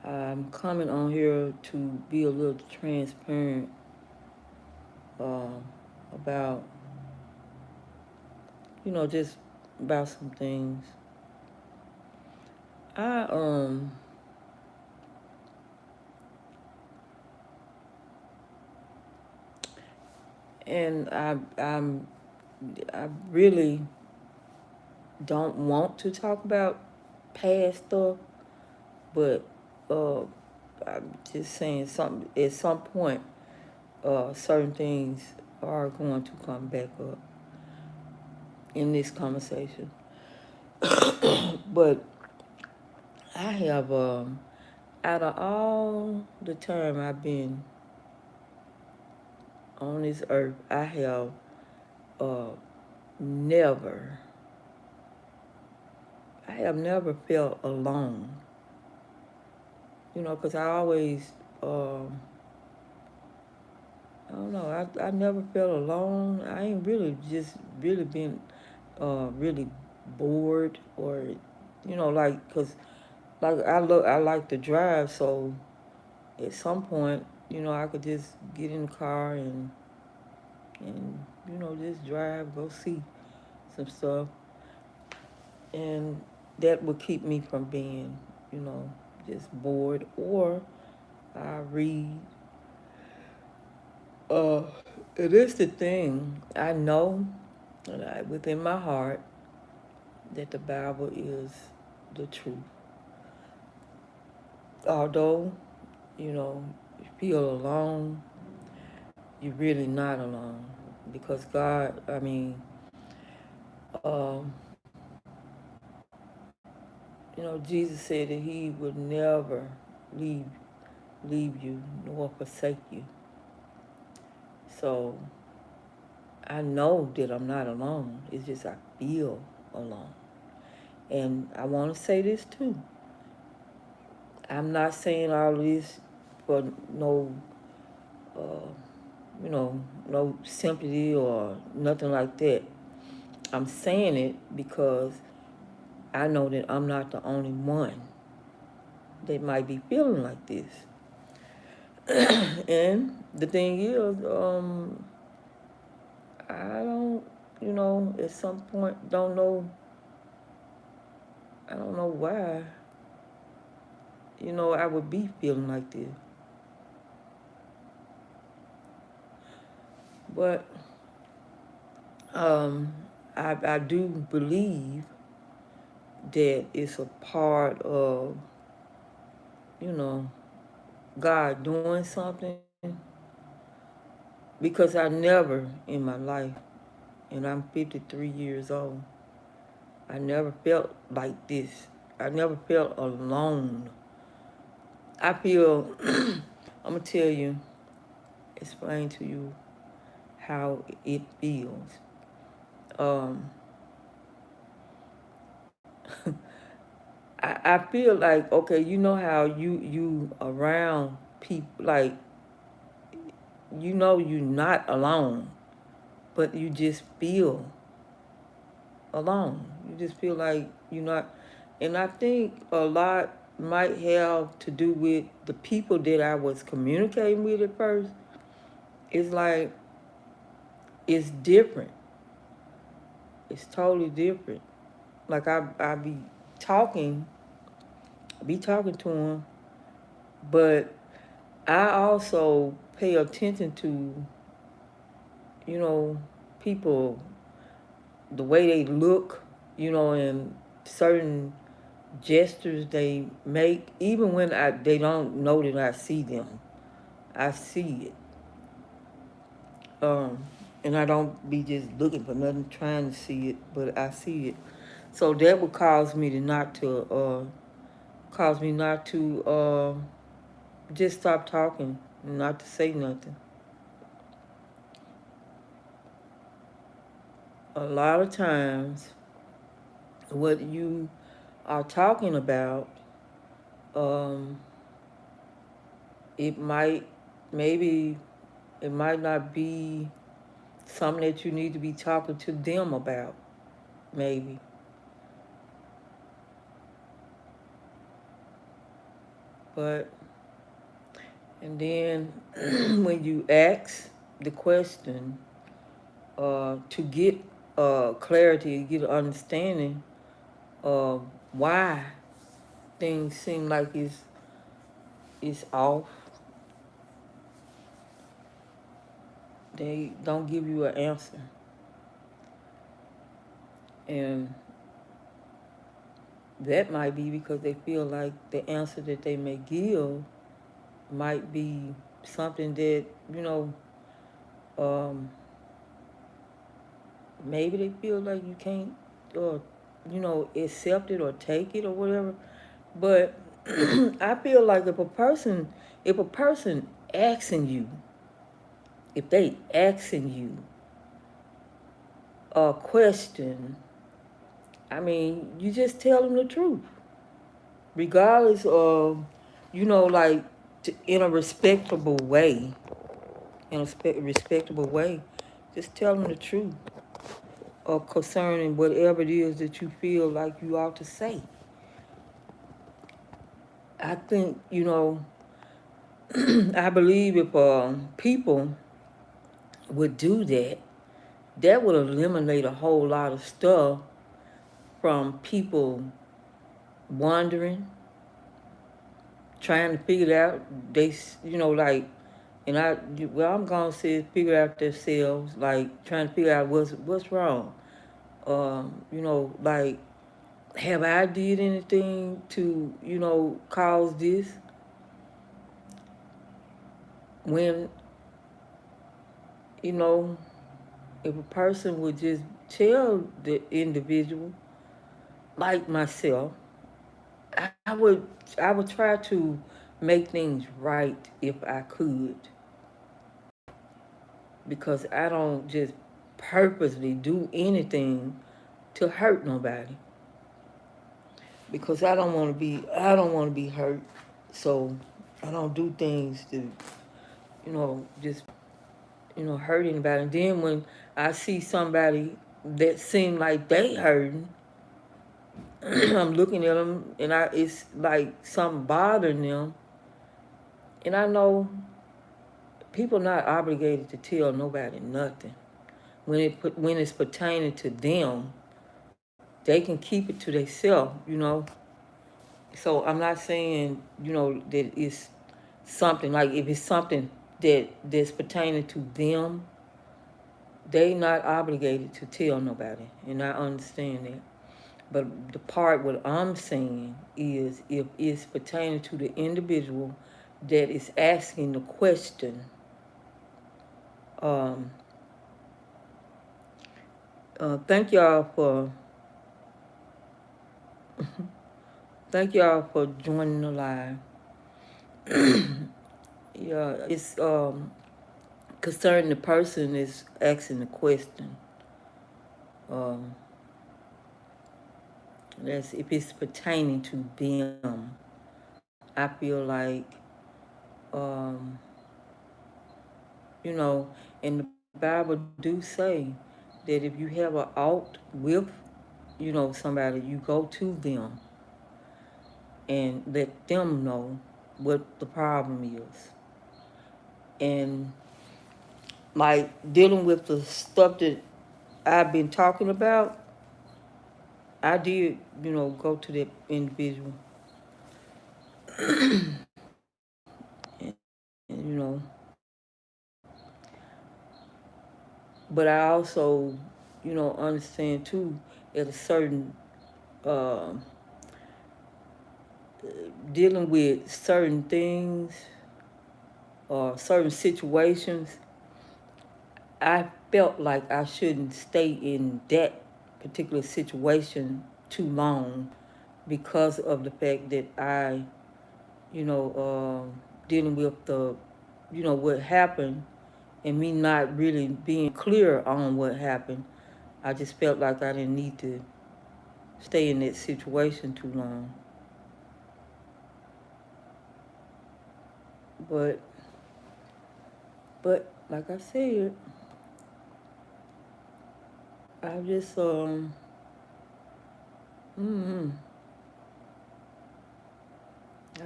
I'm coming on here to be a little transparent about, just about some things. I and I really don't want to talk about past stuff, but uh, I'm just saying something. At some point, certain things are going to come back up in this conversation. But I have, out of all the time I've been on this earth, I have uh, never, I have never felt alone. Because I always, I don't know, I never felt alone. I ain't really just really been really bored or, because I like to drive, so at some point, I could just get in the car and just drive, go see some stuff, and that would keep me from being, you know, just bored. Or I read. Uh, it is the thing. I know within my heart that the Bible is the truth. Although, you feel alone, you're really not alone because God. I mean, Jesus said that He would never leave leave you nor forsake you. So I know that I'm not alone. It's just I feel alone. And I want to say this too. I'm not saying all this for no, uh, no sympathy or nothing like that. I'm saying it because I know that I'm not the only one that might be feeling like this. And the thing is, I don't, at some point don't know, I don't know why, I would be feeling like this. But um, I do believe that it's a part of, you know, God doing something because I never in my life, and I'm 53 years old, I never felt like this. I never felt alone. I feel, I'm going to tell you, explain to you how it feels. Um, I feel like, okay, you know how you around people, like, you're not alone, but you just feel alone. You just feel like you're not. And I think a lot might have to do with the people that I was communicating with at first. It's like, it's different. It's totally different. Like I talking, be talking to them, but I also pay attention to, you know, people, the way they look, and certain gestures they make, even when they don't know that I see them. I see it. And I don't be just looking for nothing, trying to see it, but I see it. So that would cause me not to just stop talking, not to say nothing. A lot of times, what you are talking about, um, it might, maybe, it might not be something that you need to be talking to them about, maybe. But, and then when you ask the question to get clarity, get an understanding of why things seem like it's off, they don't give you an answer. And that might be because they feel like the answer that they may give might be something that, um, maybe they feel like you can't, or, accept it or take it or whatever. But I feel like if a person asking you, if they asking you a question, I mean, you just tell them the truth, regardless of, like, in a respectable way, respectable way. Just tell them the truth concerning whatever it is that you feel like you ought to say. I think, I believe if people would do that, that would eliminate a whole lot of stuff from people wondering, trying to figure it out. They, like, and I'm gonna say figure it out themselves, like trying to figure out what's wrong. Like, have I did anything to, cause this? When, you know, if a person would just tell the individual, like myself, I would I would try to make things right if I could, because I don't just purposely do anything to hurt nobody, because I don't want to be hurt. So I don't do things to, just, hurt anybody. And then when I see somebody that seem like they hurting, I'm looking at them and it's like something bothering them. And I know people not obligated to tell nobody nothing. When it's pertaining to them, they can keep it to themselves. So I'm not saying, that it's something, like if it's something that's pertaining to them, they not obligated to tell nobody. And I understand that. But the part what I'm saying is, if it's pertaining to the individual that is asking the question, um, thank y'all for joining the live. Yeah, it's concerning the person is asking the question. Um, that's if it's pertaining to them. I feel like, um, and the Bible do say that if you have an ought with, somebody, you go to them and let them know what the problem is. And like dealing with the stuff that I've been talking about, I did, go to that individual, and, but I also, understand too, at a certain, uh, dealing with certain things or certain situations, I felt like I shouldn't stay in that particular situation too long, because of the fact that I, dealing with the, what happened, and me not really being clear on what happened. I just felt like I didn't need to stay in that situation too long. But like I said, I just I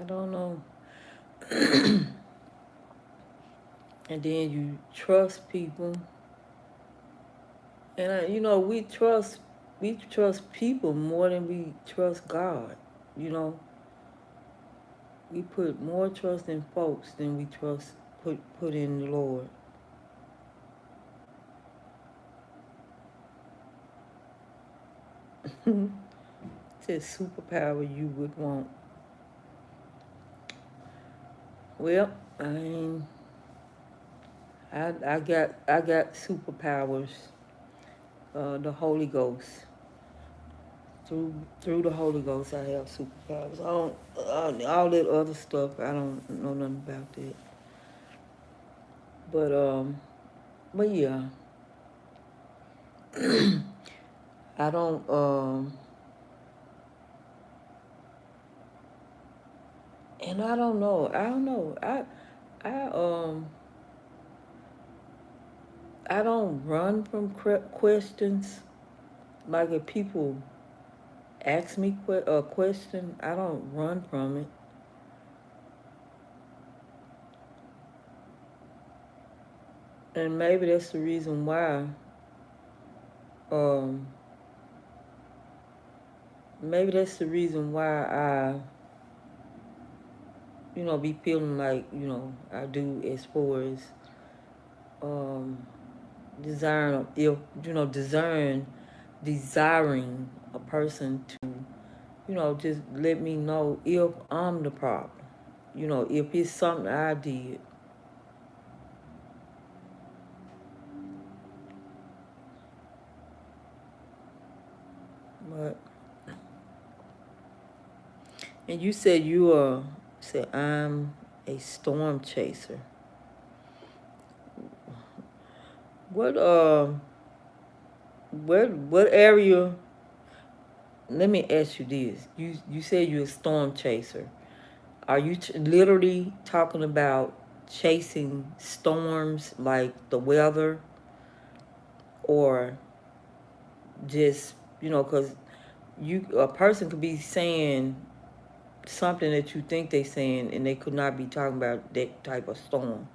don't know. And then you trust people. And we trust people more than we trust God. You know, we put more trust in folks than we put in the Lord. It's a superpower you would want. Well, I mean, I got superpowers. The Holy Ghost. Through the Holy Ghost, I have superpowers. I don't all that other stuff. I don't know nothing about that. But yeah, I don't and I don't know. I don't know. I I don't run from questions. Like if people ask me a question, I don't run from it. And maybe that's the reason why. Um, maybe that's the reason why be feeling like I do as far as um, desiring a person to just let me know if I'm the problem. If it's something I did. But and you said said I'm a storm chaser. What what area? Let me ask you this. You said you're a storm chaser. Are you literally talking about chasing storms like the weather, or just because a person could be saying something that you think they're saying, and they could not be talking about that type of storm.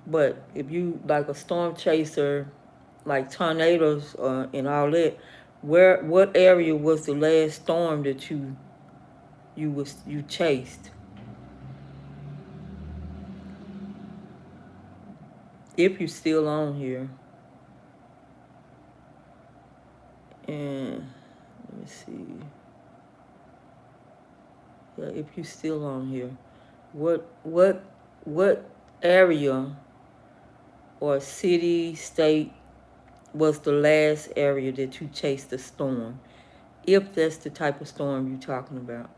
But if you like a storm chaser, like tornadoes and all that, what area was the last storm that you chased? If you're still on here, and let me see, yeah, if you're still on here, what area or city, state was the last area that you chased the storm? If that's the type of storm you're talking about.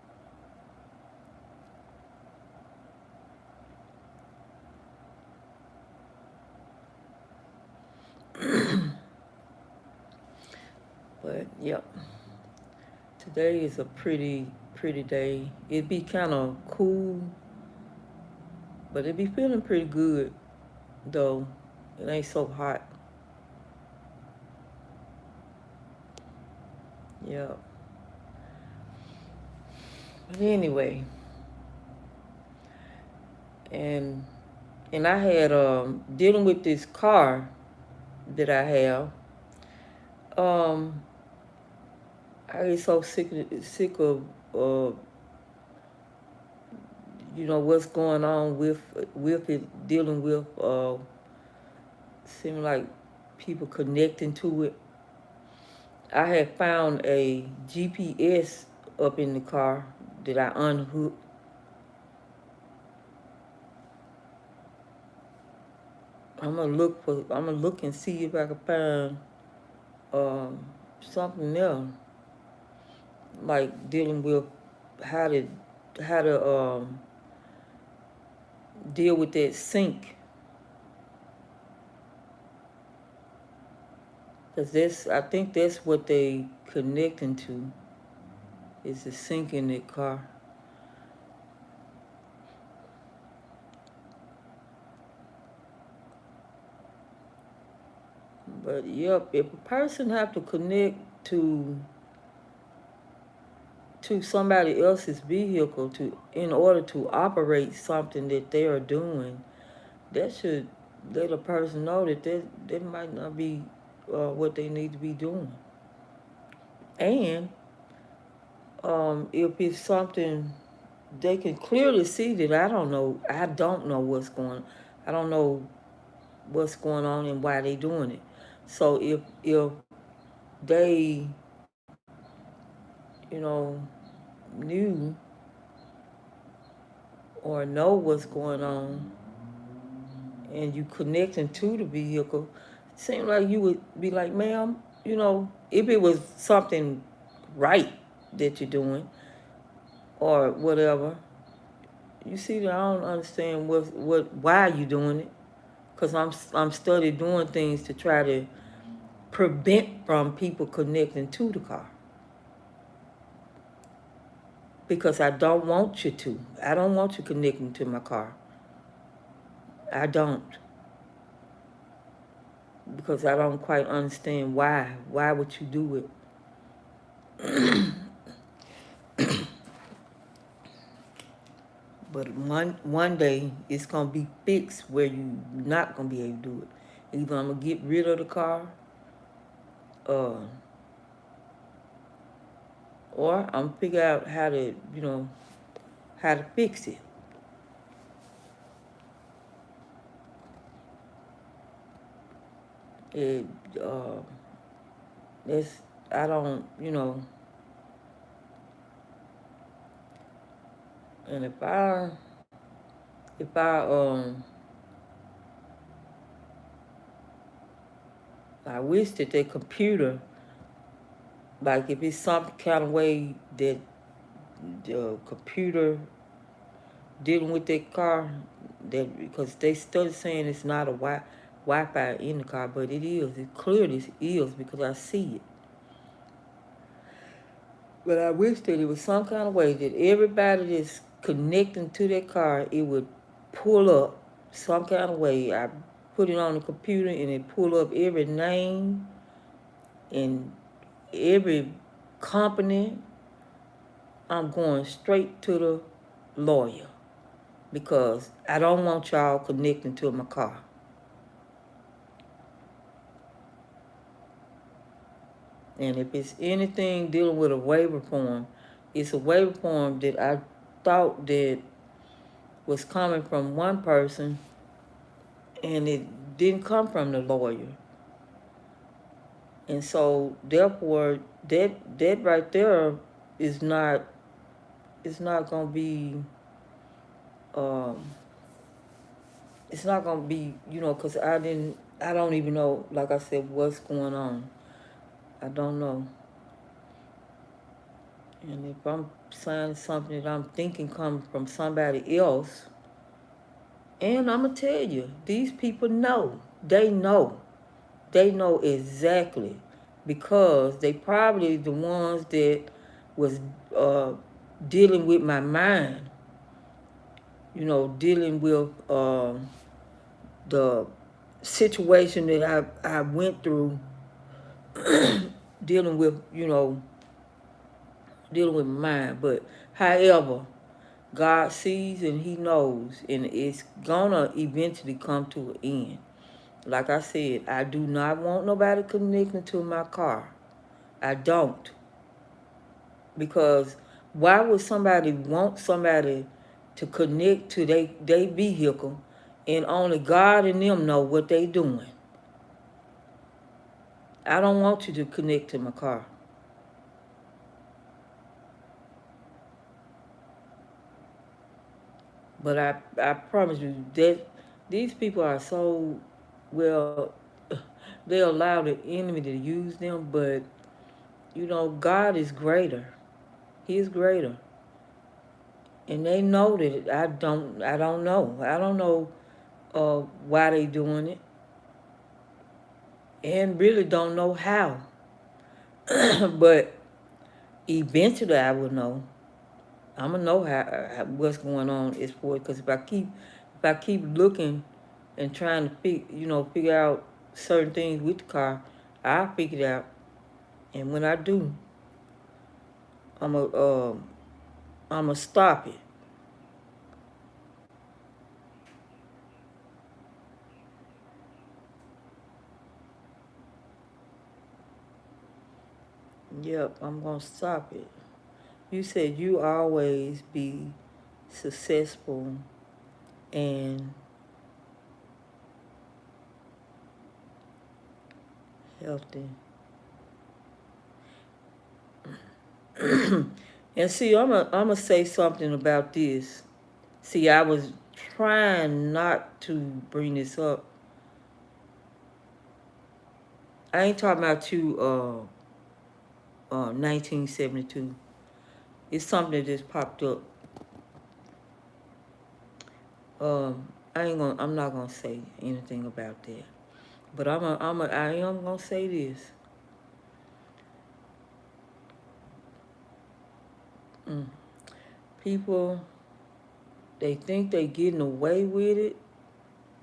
But yep, today is a pretty day. It'd be kind of cool, but it'd be feeling pretty good though. It ain't so hot. Yep. But anyway, and I had dealing with this car that I have. Um, I get so sick of what's going on with it, dealing with seem like people connecting to it. I had found a GPS up in the car that I unhooked. I'm gonna look and see if I can find um, something else, like dealing with how to deal with that sync. Cause I think that's what they connecting to, is the sync in that car. But yep, if a person have to connect to to somebody else's vehicle to in order to operate something that they are doing, that should let a person know that that might not be what they need to be doing. And if it's something they can clearly see that I don't know what's going on. I don't know what's going on and why they doing it. So if they, you know, knew or know what's going on and you connecting to the vehicle, it seems like you would be like, ma'am, if it was something right that you're doing or whatever, you see that I don't understand why you doing it. Because I'm study doing things to try to prevent from people connecting to the car. Because I don't want you to. I don't want you connecting to my car. I don't. Because I don't quite understand why. Why would you do it? But one day it's gonna be fixed where you not gonna be able to do it. Either I'm gonna get rid of the car, uh, or I'm gonna figure out how to fix it. It it's I don't and if I wish that their computer, like if it's some kind of way that the computer dealing with their car, that because they still saying it's not a Wi-Fi in the car, but it is. It clearly is because I see it. But I wish that it was some kind of way that everybody that's connecting to their car, it would pull up some kind of way. I put it on the computer and it pull up every name and every company. I'm going straight to the lawyer because I don't want y'all connecting to my car. And if it's anything dealing with a waiver form, it's a waiver form that I thought that was coming from one person and it didn't come from the lawyer. And so therefore that right there is not gonna be it's not gonna be, because I don't even know, like I said, what's going on. I don't know. And if I'm signing something that I'm thinking comes from somebody else, and I'm going to tell you, these people know. They know. They know exactly. Because they probably the ones that was dealing with my mind. Dealing with the situation that I went through, dealing with mine. But however, God sees and he knows, and it's gonna eventually come to an end. Like I said, I do not want nobody connecting to my car. I don't. Because why would somebody want somebody to connect to their vehicle and only God and them know what they doing? I don't want you to connect to my car. But I promise you that these people are so, well, they allow the enemy to use them, but God is greater. He is greater. And they know that I don't know. I don't know why they doing it. And really don't know how. But eventually I will know. I'm gonna know how what's going on is for it. Because if I keep looking and trying to figure out certain things with the car, I'll figure it out. And when I do, I'm a I'm a stop it. Yep, I'm gonna stop it. You said you always be successful and healthy. And see, I'm gonna say something about this. See, I was trying not to bring this up. I ain't talking about you, 1972. It's something that just popped up. I'm not gonna say anything about that. But I am gonna say this. Mm. People, they think they getting away with it,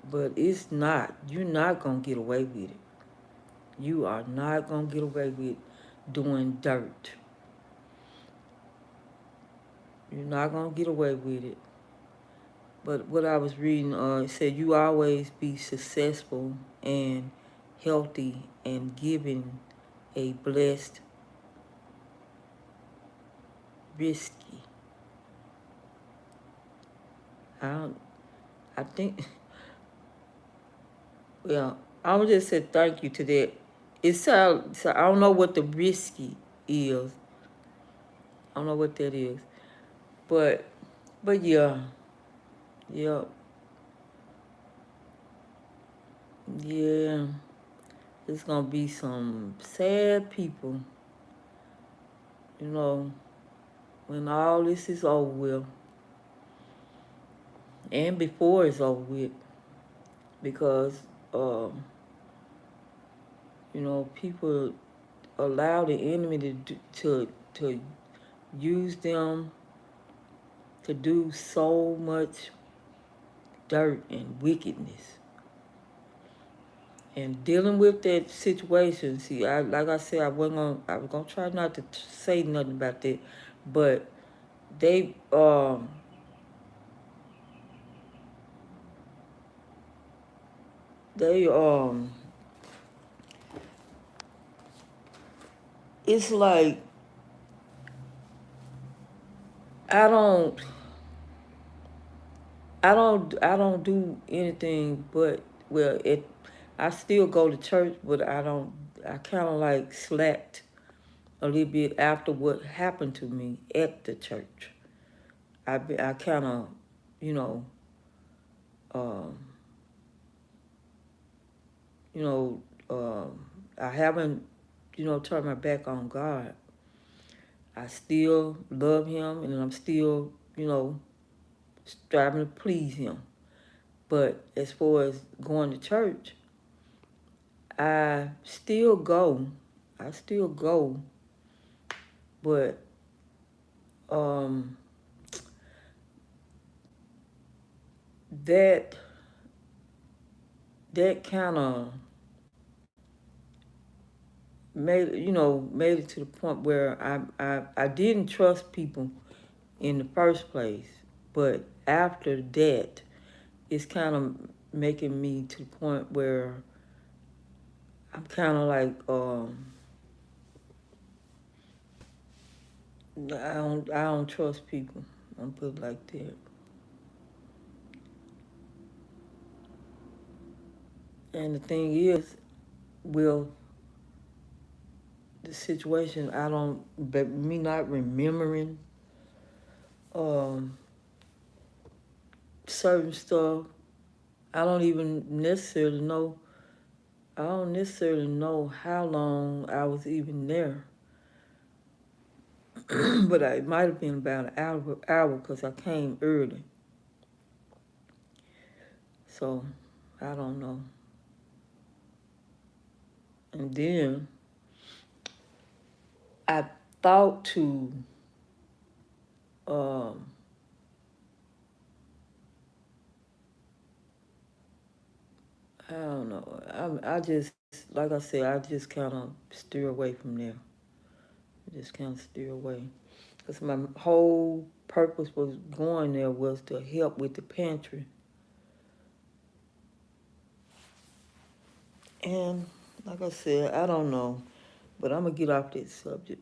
but it's not. You're not gonna get away with it. You are not gonna get away with doing dirt. You're not gonna get away with it. But what I was reading, it said you always be successful and healthy and giving a blessed, risky. I don't. I think. Well, I would just say thank you to that. So I don't know what the risky is. I don't know what that is. But yeah, yeah, yeah. There's gonna be some sad people, you know, when all this is over with, and before it's over with, because um, people allow the enemy to use them to do so much dirt and wickedness. And dealing with that situation, see, like I said, I was gonna try not to say nothing about that, but they they it's like I don't I don't do anything but, well, I still go to church, but I kind of like slacked a little bit after what happened to me at the church. I kind of, you know, um, you know, I haven't, turned my back on God. I still love Him, and I'm still, striving to please Him. But as far as going to church, I still go. I still go, but um, that that kind of made it to the point where I didn't trust people in the first place, but after that, it's kind of making me to the point where I'm kind of like I don't trust people. I'm put it like that. And the thing is, well, the situation, I don't, but me not remembering um, certain stuff, I don't even necessarily know. I don't necessarily know how long I was even there, but it might have been about an hour because I came early. So I don't know. And then I thought to, um, I don't know. I just, like I said, I just kind of steer away from there. I just kind of steer away. Because my whole purpose was going there was to help with the pantry. And like I said, I don't know, but I'm going to get off this subject.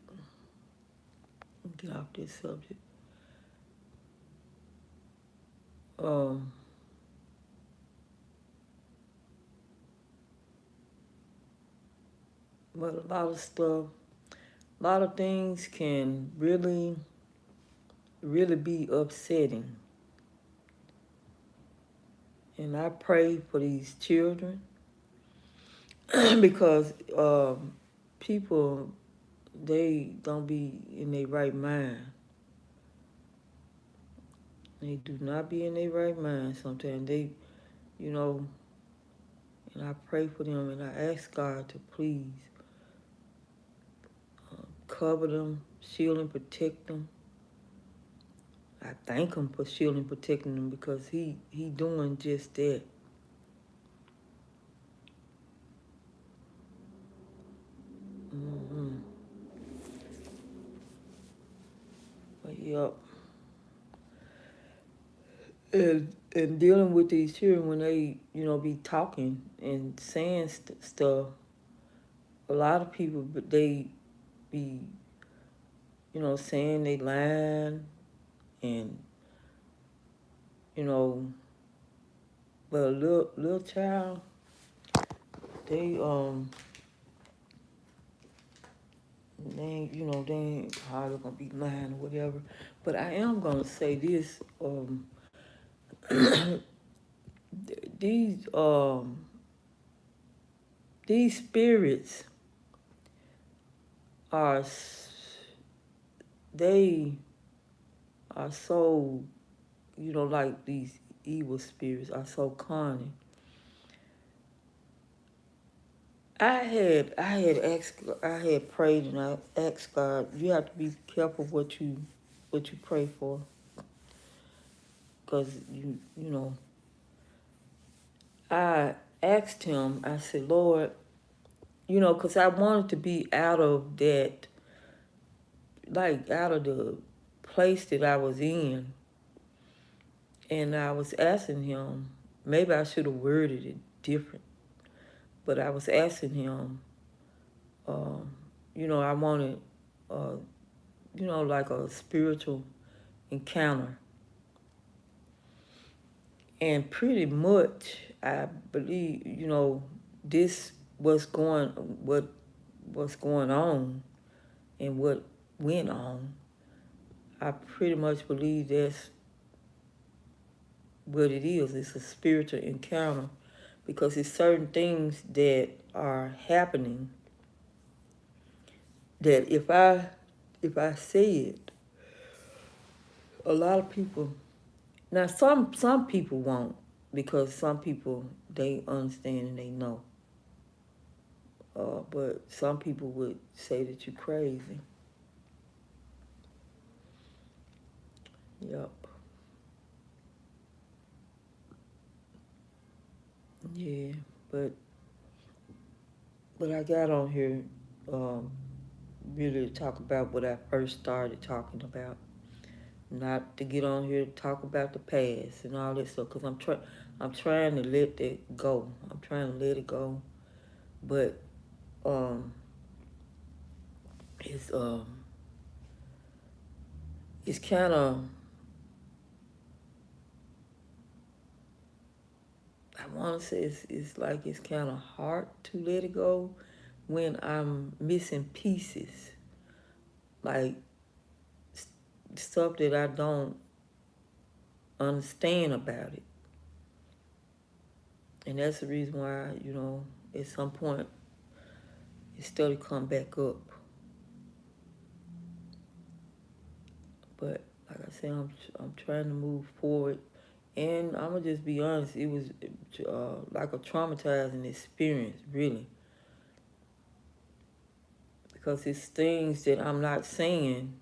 Um, but a lot of stuff, a lot of things can really, really be upsetting. And I pray for these children because people, they don't be in their right mind. They do not be in their right mind sometimes. They, you know, and I pray for them and I ask God to please cover them, shield and protect them. I thank him for shielding and protecting them because he doing just that. Mm-hmm. But yep. And dealing with these children when they, be talking and saying stuff, a lot of people, but they be, saying they lying and, but a little child, they they ain't hardly gonna be lying or whatever. But I am gonna say this, these these spirits are they are so, like these evil spirits are so cunning. I had prayed and I asked God, you have to be careful what you pray for, because I asked him. I said, Lord, because I wanted to be out of that, like out of the place that I was in, and I was asking him. Maybe I should have worded it different, but I was asking him. I wanted, like a spiritual encounter. And pretty much, I believe, this what's going on and what went on. I pretty much believe that's what it is. It's a spiritual encounter because it's certain things that are happening that if I say it, a lot of people. Now, some people won't, because some people, they understand and they know. But some people would say that you're crazy. Yep. Yeah, but I got on here really to talk about what I first started talking about. Not to get on here to talk about the past and all that stuff, because I'm trying to let that go. I'm trying to let it go. But it's it's kind of, I want to say it's like it's kind of hard to let it go when I'm missing pieces, like stuff that I don't understand about it. And that's the reason why, at some point, it started to come back up. But like I said, I'm trying to move forward. And I'm going to just be honest, it was like a traumatizing experience, really. Because it's things that I'm not saying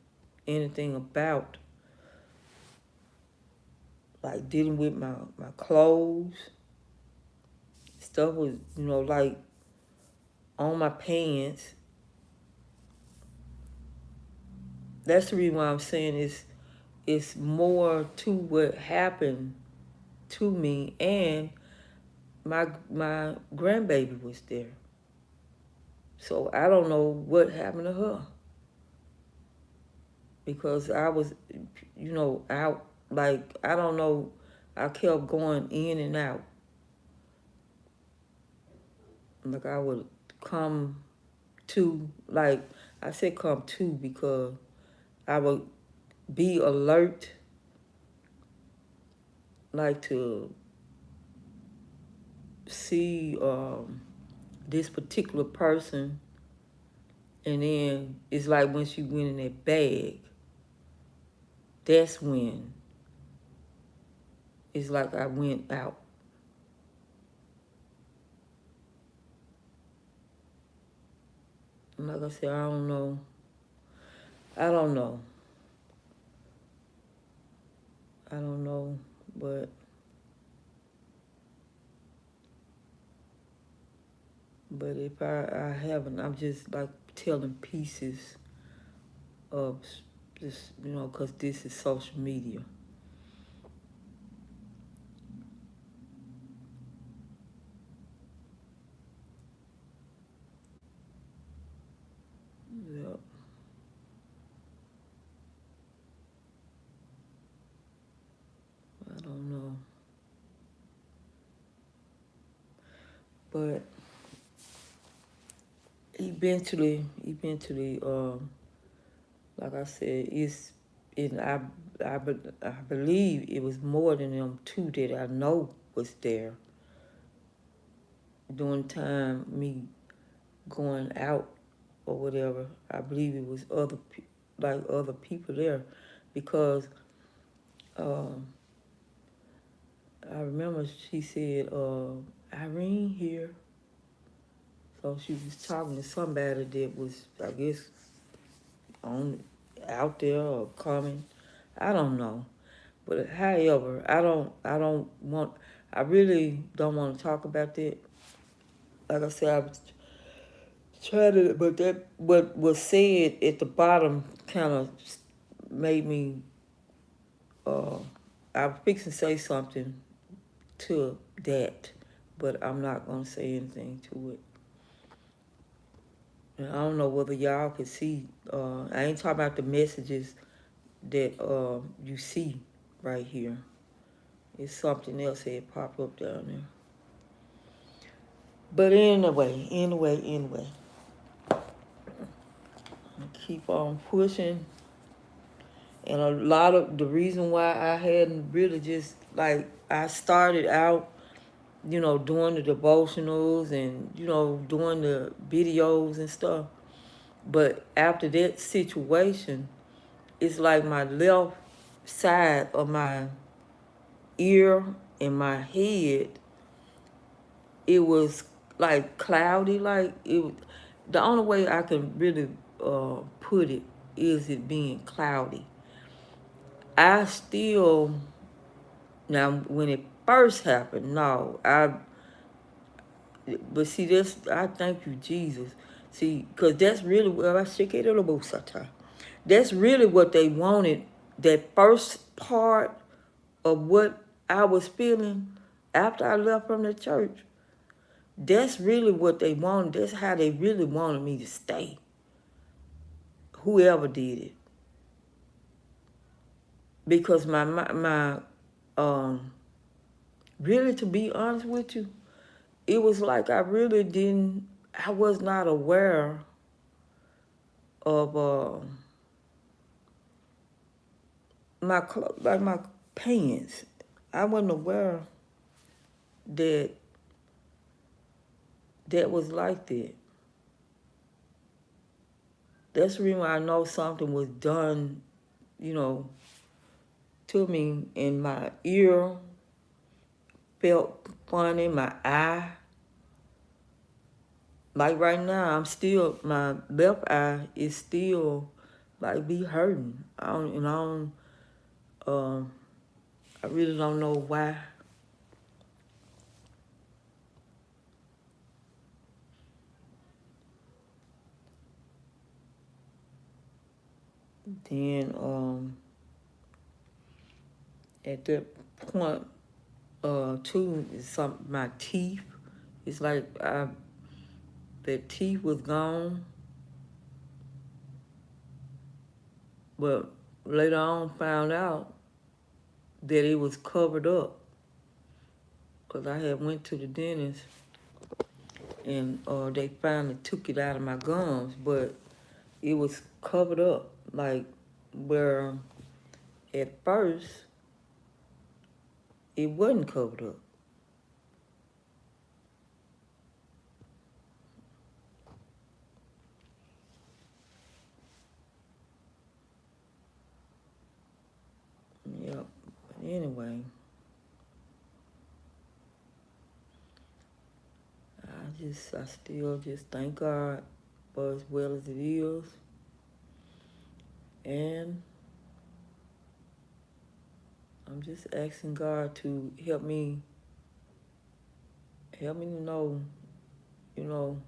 anything about. Like dealing with my clothes. Stuff was, like on my pants. That's the reason why I'm saying it's more to what happened to me, and my grandbaby was there. So I don't know what happened to her because I was, out. Like, I don't know. I kept going in and out. Like, I would come to, like, I said come to because I would be alert, like to see this particular person, and then it's like when she went in that bag, that's when it's like I went out. And like I said, I don't know. I don't know. I don't know, but if I haven't, I'm just like telling pieces of this, because this is social media. Yep. I don't know, but eventually, like I said, I believe it was more than them two that I know was there during time me going out or whatever. I believe it was other people there, because um, I remember she said, Irene here. So she was talking to somebody that was, I guess, on out there or coming. I don't know. But however, I really don't want to talk about that. Like I said, I was trying to, but that what was said at the bottom kind of made me. I was fixing to say something to that, but I'm not gonna say anything to it. And I don't know whether y'all can see. I ain't talking about the messages that you see right here. It's something else that popped up down there. But anyway, keep on pushing. And a lot of the reason why I hadn't really just, like, I started out, doing the devotionals and, doing the videos and stuff. But after that situation, it's like my left side of my ear and my head, it was like cloudy. Like the only way I can really put it is it being cloudy. I still, now when it first happened, no, but see this, I thank you, Jesus. See, because that's really what I shake it a little bit. That's really what they wanted. That first part of what I was feeling after I left from the church, that's really what they wanted. That's how they really wanted me to stay. Whoever did it. Because um, really, to be honest with you, it was like I was not aware of my pants. I wasn't aware that that was like that. That's the reason why I know something was done, you know, to me. And my ear felt funny, my eye. Like right now, my left eye is still like be hurting. Um, I really don't know why Then at that point, too, is some my teeth. It's like the teeth was gone, but later on found out that it was covered up because I had went to the dentist and they finally took it out of my gums, but it was covered up, like where at first it wasn't covered up. Yep. But anyway, I still just thank God for as well as it is, and I'm just asking God to help me to know, you know,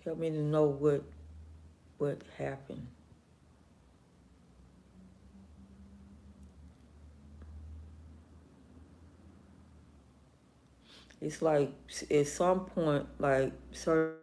help me to know what happened. It's like at some point, like certain